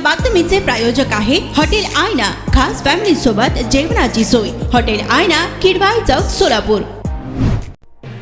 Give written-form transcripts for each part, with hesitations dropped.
बातमीचे प्रायोजक आहे हॉटेल आयना, खास फॅमिली सोबत जेवणाची सोय। हॉटेल आयना, किडवाई चौक, सोलापूर।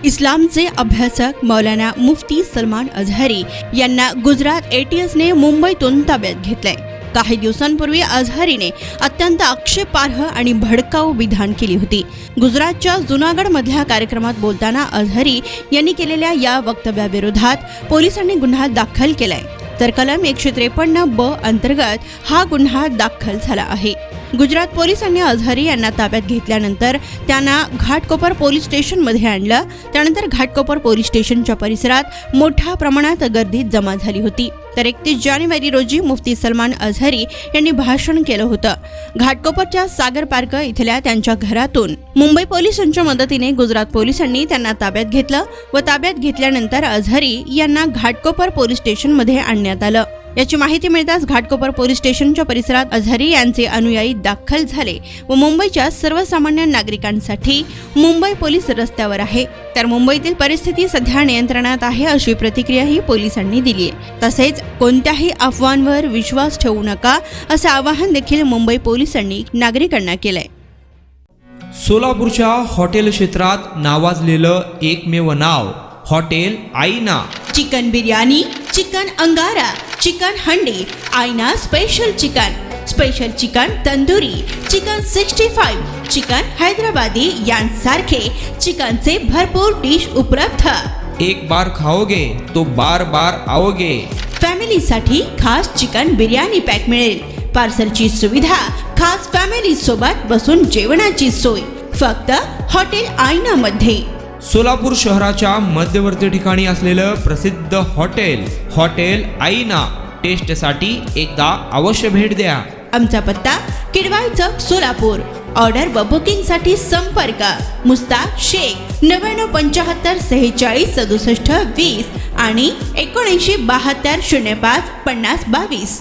इस्लामचे अभ्यासक मौलाना मुफ्ती सलमान अजहरी यांना गुजरात एटीएसने मुंबईतून ताब्यात घेतले। काही दिवसांपूर्वी अजहरीने अत्यंत आक्षेपार्ह आणि भडकाऊ विधान केली होती। गुजरातच्या जुनागड मधल्या कार्यक्रमात बोलताना अजहरी यांनी केलेल्या या वक्तव्याविरोधात पोलिसांनी गुन्हा दाखल केलाय, तर कलम 153(ब) अंतर्गत हा गुन्हा दाखल झाला आहे। गुजरात पोलिसांनी अजहरी यांना ताब्यात घेतल्यानंतर त्यांना घाटकोपर पोलीस स्टेशनमध्ये आणलं। त्यानंतर घाटकोपर पोलीस स्टेशनच्या परिसरात मोठ्या प्रमाणात गर्दी जमा झाली होती। तर 31 जानेवारी रोजी मुफ्ती सलमान अजहरी यांनी भाषण केलं होतं। घाटकोपरच्या सागर पार्क इथल्या त्यांच्या घरातून मुंबई पोलिसांच्या मदतीने गुजरात पोलिसांनी त्यांना ताब्यात घेतलं व ताब्यात घेतल्यानंतर अजहरी यांना घाटकोपर पोलीस स्टेशनमध्ये आणण्यात आलं। याची माहिती मिळताच घाटकोपर पोलीस स्टेशनच्या परिसरात अजहरी यांचे अनुयायी दाखल झाले व मुंबईच्या सर्वसामान्य नागरिकांसाठी मुंबई पोलीस रस्त्यावर आहे, तर मुंबईतील परिस्थिती सध्या नियंत्रणात आहे अशी प्रतिक्रियाही पोलिसांनी दिली आहे। तसेच कोणत्याही अफवांवर विश्वास ठेवू नका असे आवाहन देखील मुंबई पोलिसांनी नागरिकांना केलंय। सोलापूरच्या हॉटेल क्षेत्रात नावाजलेलं एकमेव नाव हॉटेल आईना। चिकन बिर्याणी, चिकन अंगारा, चिकन हंडी, आईना special chicken tandoori, chicken 65, chicken Hyderabadi यांसारखे चिकनचे भरपूर डिश उपलब्ध। एक बार खाओगे तो बार बार आओगे। फॅमिलीसाठी खास चिकन बिर्याणी पॅक मिळेल, पार्सलची सुविधा, खास फॅमिली सोबत बसून जेवणाची सोय, फक्त हॉटेल आईना मध्ये। सोलापूर शहराच्या मध्यवर्ती ठिकाणी असलेलं प्रसिद्ध हॉटेल आईना टेस्टसाठी एकदा अवश्य भेट द्या। आमचा पत्ता किडवाई चौक, सोलापूर। ऑर्डर व बुकिंग साठी संपर्क मुस्ताक शेख 9975 46 67 20 आणि 7972 05 50 22।